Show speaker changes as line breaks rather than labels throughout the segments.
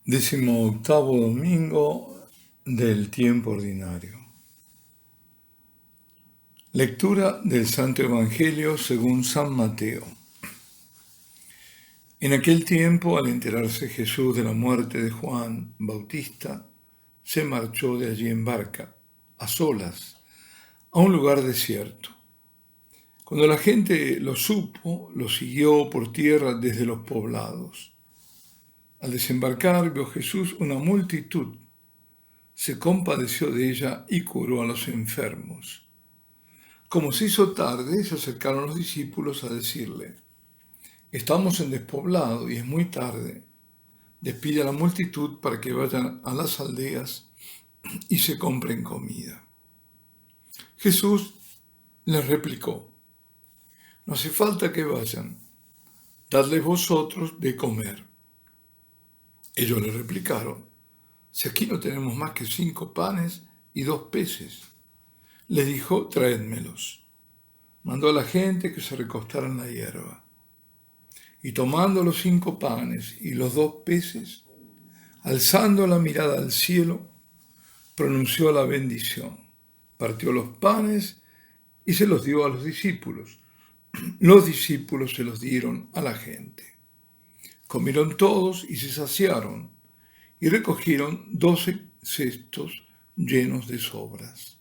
18º domingo del tiempo ordinario. Lectura del Santo Evangelio según San Mateo. En aquel tiempo, al enterarse Jesús de la muerte de Juan Bautista, se marchó de allí en barca, a solas, a un lugar desierto. Cuando la gente lo supo, lo siguió por tierra desde los poblados. Al desembarcar vio Jesús una multitud. Se compadeció de ella y curó a los enfermos. Como se hizo tarde, se acercaron los discípulos a decirle: estamos en despoblado y es muy tarde. Despide a la multitud para que vayan a las aldeas y se compren comida. Jesús les replicó: no hace falta que vayan, dadles vosotros de comer. Ellos le replicaron: si aquí no tenemos más que 5 panes y 2 peces. Les dijo: traédmelos. Mandó a la gente que se recostara en la hierba. Y tomando los 5 panes y los 2 peces, alzando la mirada al cielo, pronunció la bendición, partió los panes y se los dio a los discípulos. Los discípulos se los dieron a la gente. Comieron todos y se saciaron, y recogieron 12 cestos llenos de sobras.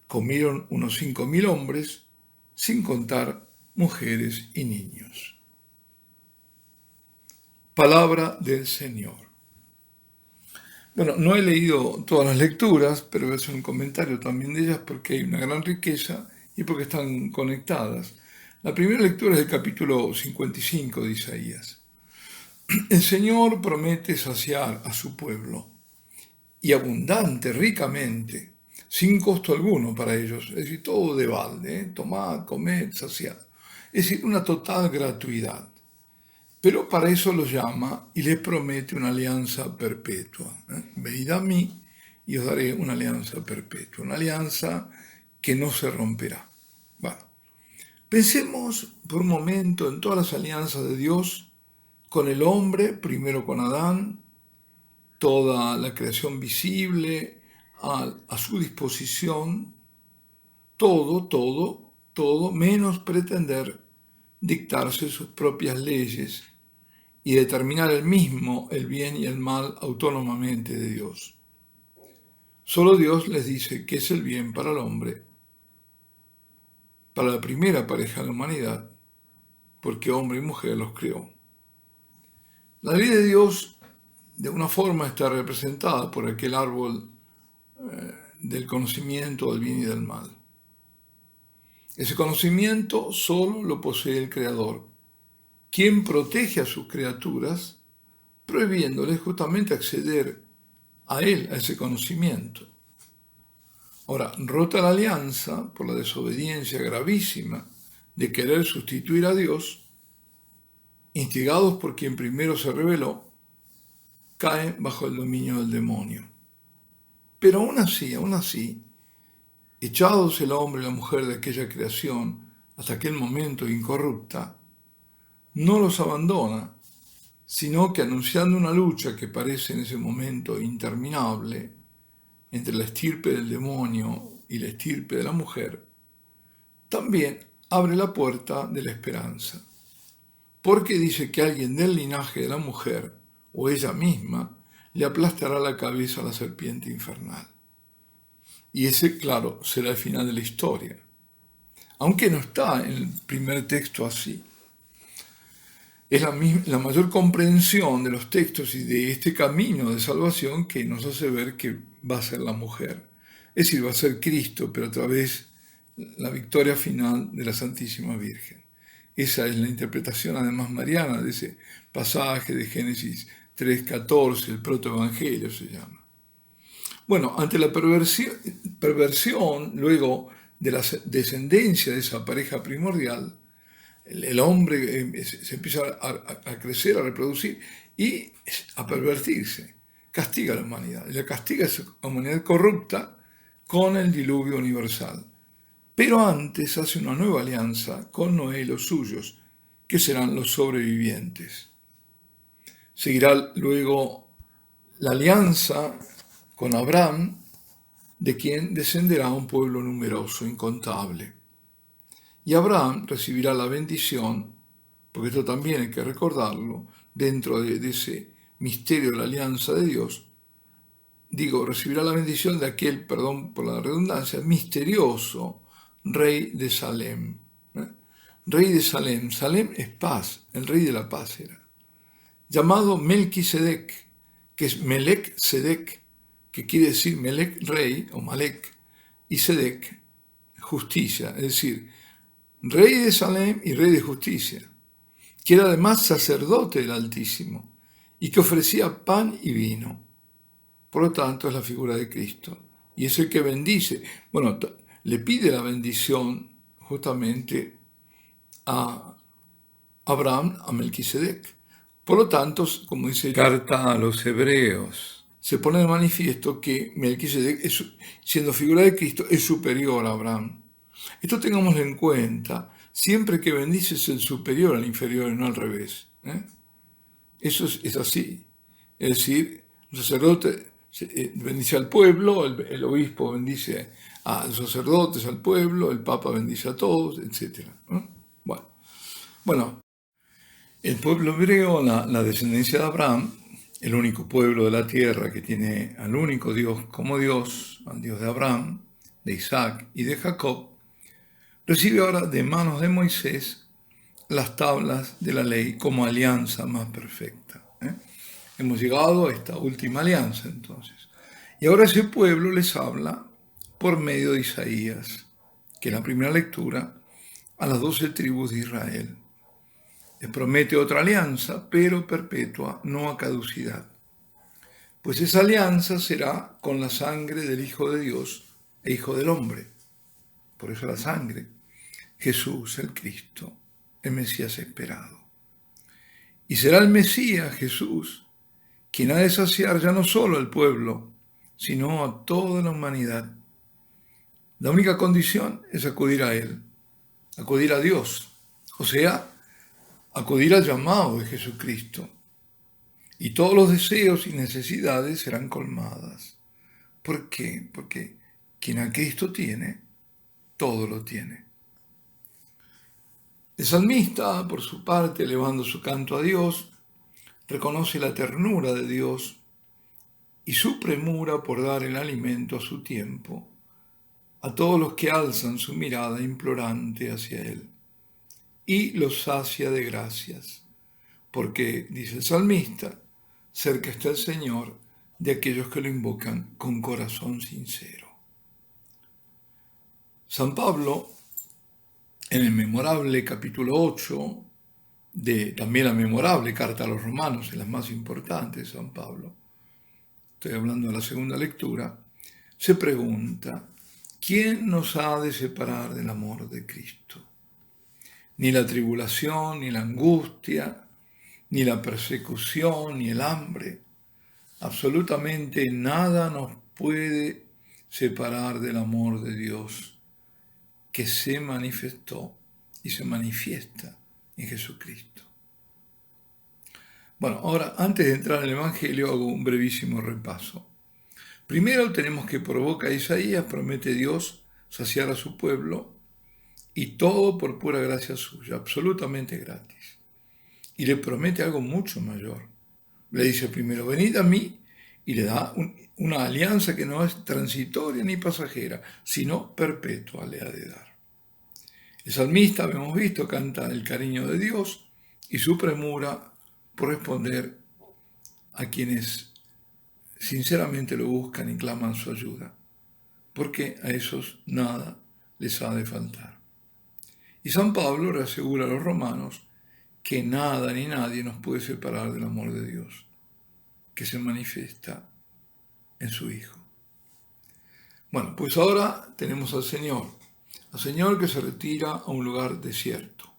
Comieron unos 5.000 hombres, sin contar mujeres y niños. Palabra del Señor. Bueno, no he leído todas las lecturas, pero voy a hacer un comentario también de ellas porque hay una gran riqueza y porque están conectadas. La primera lectura es del capítulo 55 de Isaías. El Señor promete saciar a su pueblo, y abundante, ricamente, sin costo alguno para ellos, es decir, todo de balde, tomad, comed, saciad. Es decir, una total gratuidad. Pero para eso los llama y les promete una alianza perpetua. Venid a mí y os daré una alianza perpetua, una alianza que no se romperá. Bueno, pensemos por un momento en todas las alianzas de Dios con el hombre, primero con Adán, toda la creación visible a su disposición, todo, menos pretender dictarse sus propias leyes y determinar él mismo el bien y el mal autónomamente de Dios. Solo Dios les dice qué es el bien para el hombre, para la primera pareja de la humanidad, porque hombre y mujer los creó. La ley de Dios, de una forma, está representada por aquel árbol del conocimiento del bien y del mal. Ese conocimiento solo lo posee el Creador, quien protege a sus criaturas, prohibiéndoles justamente acceder a él, a ese conocimiento. Ahora, rota la alianza por la desobediencia gravísima de querer sustituir a Dios, instigados por quien primero se rebeló, caen bajo el dominio del demonio. Pero aún así, echados el hombre y la mujer de aquella creación hasta aquel momento incorrupta, no los abandona, sino que anunciando una lucha que parece en ese momento interminable entre la estirpe del demonio y la estirpe de la mujer, también abre la puerta de la esperanza, porque dice que alguien del linaje de la mujer, o ella misma, le aplastará la cabeza a la serpiente infernal. Y ese, claro, será el final de la historia, aunque no está en el primer texto así. Es la mayor comprensión de los textos y de este camino de salvación que nos hace ver que va a ser la mujer. Es decir, va a ser Cristo, pero a través de la victoria final de la Santísima Virgen. Esa es la interpretación, además, mariana de ese pasaje de Génesis 3:14, el protoevangelio se llama. Bueno, ante la perversión luego de la descendencia de esa pareja primordial, el hombre se empieza a crecer, a reproducir y a pervertirse. Castiga a la humanidad. Y la castiga a esa humanidad corrupta con el diluvio universal. Pero antes hace una nueva alianza con Noé y los suyos, que serán los sobrevivientes. Seguirá luego la alianza con Abraham, de quien descenderá un pueblo numeroso, incontable. Y Abraham recibirá la bendición, porque esto también hay que recordarlo, dentro de ese misterio de la alianza de Dios, recibirá la bendición de aquel, perdón por la redundancia, misterioso rey de Salem. Rey de Salem. Salem es paz, el rey de la paz era. Llamado Melquisedec, que es Melec Sedec, que quiere decir Melec rey o Malek, y Sedec justicia, es decir, rey de Salem y rey de justicia, que era además sacerdote del Altísimo y que ofrecía pan y vino. Por lo tanto, es la figura de Cristo y es el que bendice. Bueno, le pide la bendición justamente a Abraham, a Melquisedec. Por lo tanto, como dice Carta a los Hebreos, se pone de manifiesto que Melquisedec, siendo figura de Cristo, es superior a Abraham. Esto tengámoslo en cuenta. Siempre que bendices el superior al inferior y no al revés. Eso es así. Es decir, el sacerdote bendice al pueblo, el obispo bendice a los sacerdotes, al pueblo, el papa bendice a todos, etc. Bueno, el pueblo hebreo, la descendencia de Abraham, el único pueblo de la tierra que tiene al único Dios como Dios, al Dios de Abraham, de Isaac y de Jacob, recibe ahora de manos de Moisés las tablas de la ley como alianza más perfecta. Hemos llegado a esta última alianza entonces. Y ahora ese pueblo les habla por medio de Isaías, que es la primera lectura, a las 12 tribus de Israel. Les promete otra alianza, pero perpetua, no a caducidad. Pues esa alianza será con la sangre del Hijo de Dios e Hijo del Hombre. Por eso la sangre. Jesús, el Cristo, el Mesías esperado. Y será el Mesías, Jesús, quien ha de saciar ya no solo al pueblo, sino a toda la humanidad. La única condición es acudir a Él, acudir a Dios, o sea, acudir al llamado de Jesucristo. Y todos los deseos y necesidades serán colmadas. ¿Por qué? Porque quien a Cristo tiene, todo lo tiene. El salmista, por su parte, elevando su canto a Dios, reconoce la ternura de Dios y su premura por dar el alimento a su tiempo a todos los que alzan su mirada implorante hacia Él, y los sacia de gracias, porque, dice el salmista, cerca está el Señor de aquellos que lo invocan con corazón sincero. San Pablo, en el memorable capítulo 8, de también la memorable carta a los romanos, en las más importantes de San Pablo, estoy hablando de la segunda lectura, se pregunta, ¿quién nos ha de separar del amor de Cristo? Ni la tribulación, ni la angustia, ni la persecución, ni el hambre. Absolutamente nada nos puede separar del amor de Dios, que se manifestó y se manifiesta en Jesucristo. Bueno, ahora, antes de entrar en el Evangelio, hago un brevísimo repaso. Primero tenemos que por boca de Isaías promete Dios saciar a su pueblo y todo por pura gracia suya, absolutamente gratis. Y le promete algo mucho mayor. Le dice primero, venid a mí, y le da una alianza que no es transitoria ni pasajera, sino perpetua le ha de dar. El salmista, hemos visto, canta el cariño de Dios y su premura por responder a quienes sinceramente lo buscan y claman su ayuda, porque a esos nada les ha de faltar. Y San Pablo reasegura a los romanos que nada ni nadie nos puede separar del amor de Dios, que se manifiesta en su Hijo. Bueno, pues ahora tenemos al Señor que se retira a un lugar desierto,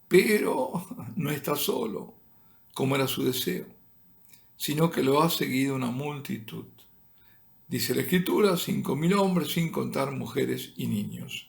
pero no está solo, como era su deseo, sino que lo ha seguido una multitud. Dice la Escritura, 5.000 hombres, sin contar mujeres y niños.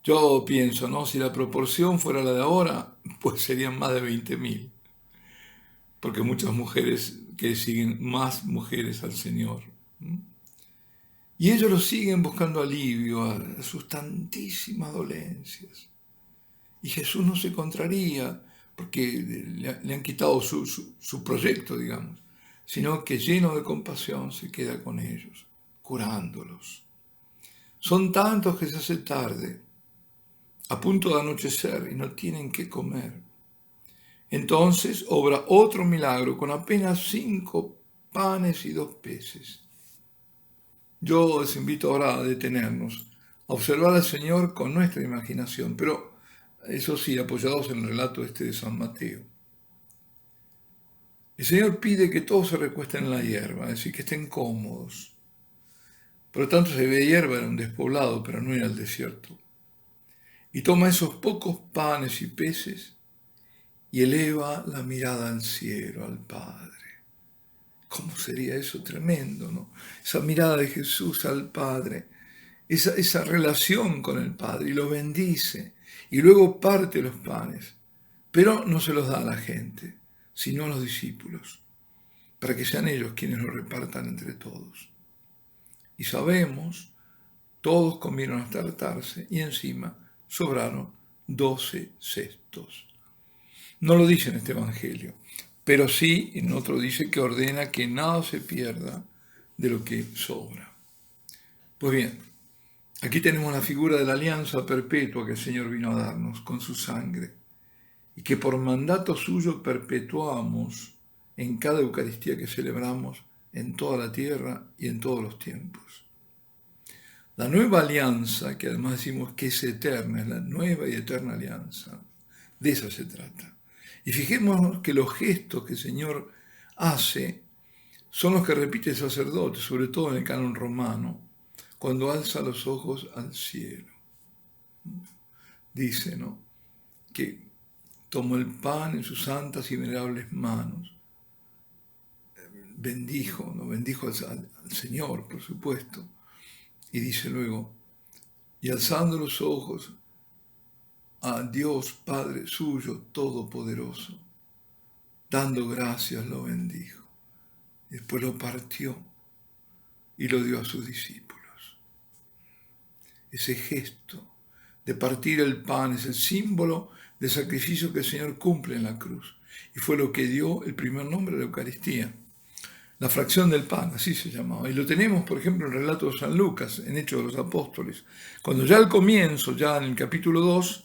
Yo pienso, ¿no? Si la proporción fuera la de ahora, pues serían más de 20.000. porque muchas mujeres que siguen más mujeres al Señor. Y ellos lo siguen buscando alivio a sus tantísimas dolencias. Y Jesús no se contraría porque le han quitado su proyecto, digamos, sino que lleno de compasión se queda con ellos, curándolos. Son tantos que se hace tarde, a punto de anochecer y no tienen qué comer. Entonces obra otro milagro con apenas 5 panes y 2 peces. Yo les invito ahora a detenernos, a observar al Señor con nuestra imaginación, pero eso sí, apoyados en el relato de San Mateo. El Señor pide que todos se recuesten en la hierba, es decir, que estén cómodos. Por lo tanto, se ve hierba, era un despoblado, pero no era el desierto. Y toma esos pocos panes y peces y eleva la mirada al cielo, al Padre. ¿Cómo sería eso tremendo, no? Esa mirada de Jesús al Padre, esa relación con el Padre, y lo bendice, y luego parte los panes, pero no se los da a la gente, sino a los discípulos, para que sean ellos quienes lo repartan entre todos. Y sabemos, todos comieron hasta hartarse, y encima sobraron 12 cestos. No lo dice en este evangelio, pero sí en otro dice que ordena que nada se pierda de lo que sobra. Pues bien, aquí tenemos la figura de la alianza perpetua que el Señor vino a darnos con su sangre y que por mandato suyo perpetuamos en cada Eucaristía que celebramos en toda la tierra y en todos los tiempos. La nueva alianza, que además decimos que es eterna, es la nueva y eterna alianza, de esa se trata. Y fijémonos que los gestos que el Señor hace son los que repite el sacerdote, sobre todo en el canon romano, cuando alza los ojos al cielo. Dice, ¿no?, que tomó el pan en sus santas y venerables manos, bendijo al Señor, por supuesto, y dice luego, y alzando los ojos a Dios Padre suyo todopoderoso, dando gracias lo bendijo. Después lo partió y lo dio a sus discípulos. Ese gesto de partir el pan es el símbolo del sacrificio que el Señor cumple en la cruz. Y fue lo que dio el primer nombre a la Eucaristía. La fracción del pan, así se llamaba. Y lo tenemos, por ejemplo, en el relato de San Lucas, en Hechos de los Apóstoles. Cuando ya al comienzo, ya en el capítulo 2,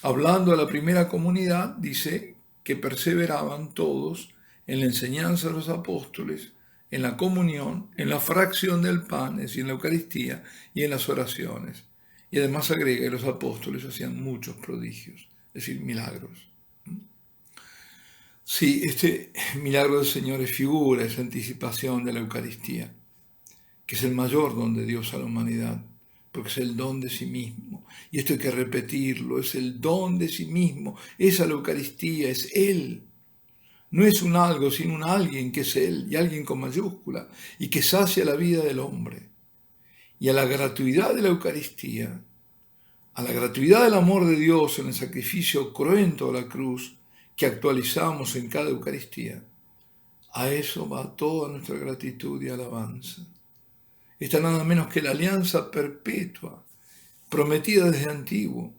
hablando a la primera comunidad, dice que perseveraban todos en la enseñanza de los apóstoles, en la comunión, en la fracción del pan, es decir, en la Eucaristía, y en las oraciones. Y además agrega que los apóstoles hacían muchos prodigios, es decir, milagros. Sí, este milagro del Señor es figura, es anticipación de la Eucaristía, que es el mayor don de Dios a la humanidad, porque es el don de sí mismo. Y esto hay que repetirlo, es el don de sí mismo, esa la Eucaristía, es Él. No es un algo, sino un alguien que es Él, y alguien con mayúscula, y que sacia la vida del hombre. Y a la gratuidad de la Eucaristía, a la gratuidad del amor de Dios en el sacrificio cruento de la cruz, que actualizamos en cada Eucaristía, a eso va toda nuestra gratitud y alabanza. Esta nada menos que la alianza perpetua, prometida desde antiguo.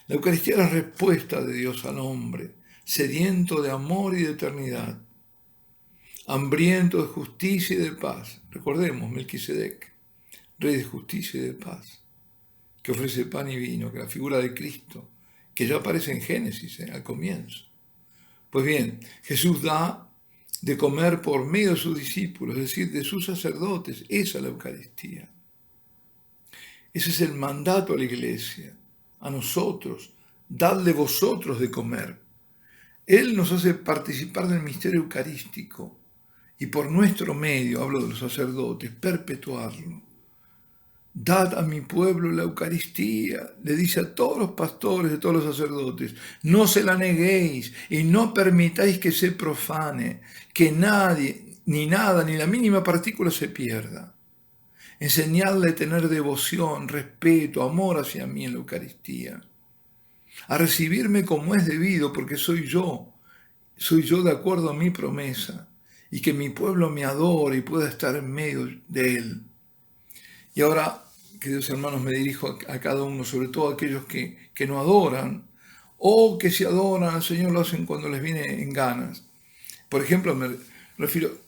La Eucaristía es la respuesta de Dios al hombre, sediento de amor y de eternidad, hambriento de justicia y de paz. Recordemos, Melquisedec, rey de justicia y de paz, que ofrece pan y vino, que es la figura de Cristo, que ya aparece en Génesis, al comienzo. Pues bien, Jesús da de comer por medio de sus discípulos, es decir, de sus sacerdotes. Esa es la Eucaristía. Ese es el mandato a la Iglesia, a nosotros, dadle vosotros de comer. Él nos hace participar del misterio eucarístico y por nuestro medio, hablo de los sacerdotes, perpetuarlo. Dad a mi pueblo la Eucaristía, le dice a todos los pastores, a todos los sacerdotes, no se la neguéis y no permitáis que se profane, que nadie, ni nada, ni la mínima partícula se pierda. Enseñadle a tener devoción, respeto, amor hacia mí en la Eucaristía, a recibirme como es debido, porque soy yo soy yo de acuerdo a mi promesa, y que mi pueblo me adore y pueda estar en medio de él. Y ahora, queridos hermanos, me dirijo a cada uno, sobre todo a aquellos que no adoran, o que si adoran al Señor lo hacen cuando les viene en ganas. Por ejemplo, me refiero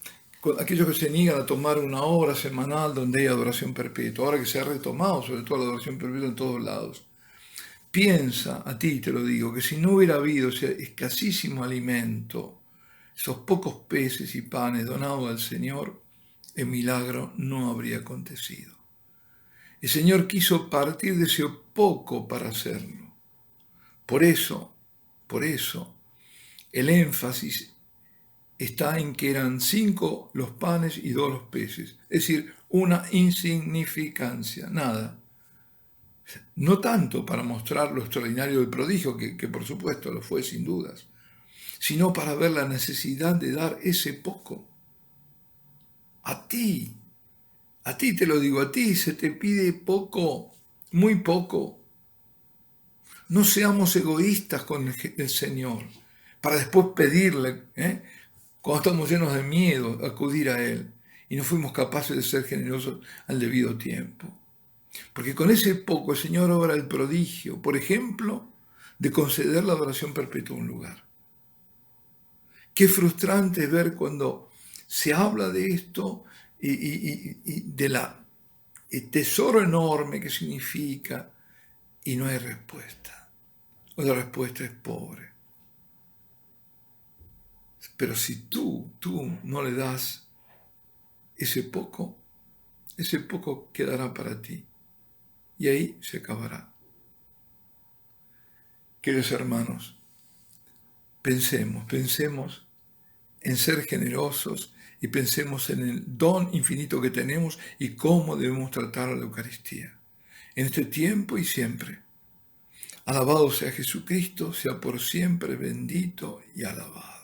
a aquellos que se niegan a tomar una hora semanal donde hay adoración perpetua, ahora que se ha retomado sobre todo la adoración perpetua en todos lados. Piensa, a ti te lo digo, que si no hubiera habido ese escasísimo alimento, esos pocos peces y panes donados al Señor, el milagro no habría acontecido. El Señor quiso partir de ese poco para hacerlo. Por eso, el énfasis está en que eran 5 los panes y 2 los peces, es decir, una insignificancia, nada. No tanto para mostrar lo extraordinario del prodigio, que por supuesto lo fue sin dudas, sino para ver la necesidad de dar ese poco. A ti te lo digo, a ti se te pide poco, muy poco. No seamos egoístas con el Señor, para después pedirle, cuando estamos llenos de miedo, acudir a Él, y no fuimos capaces de ser generosos al debido tiempo. Porque con ese poco el Señor obra el prodigio, por ejemplo, de conceder la adoración perpetua a un lugar. Qué frustrante es ver cuando se habla de esto y de el tesoro enorme que significa y no hay respuesta. O la respuesta es pobre. Pero si tú no le das ese poco quedará para ti. Y ahí se acabará. Queridos hermanos, pensemos en ser generosos y pensemos en el don infinito que tenemos y cómo debemos tratar a la Eucaristía. En este tiempo y siempre. Alabado sea Jesucristo, sea por siempre bendito y alabado.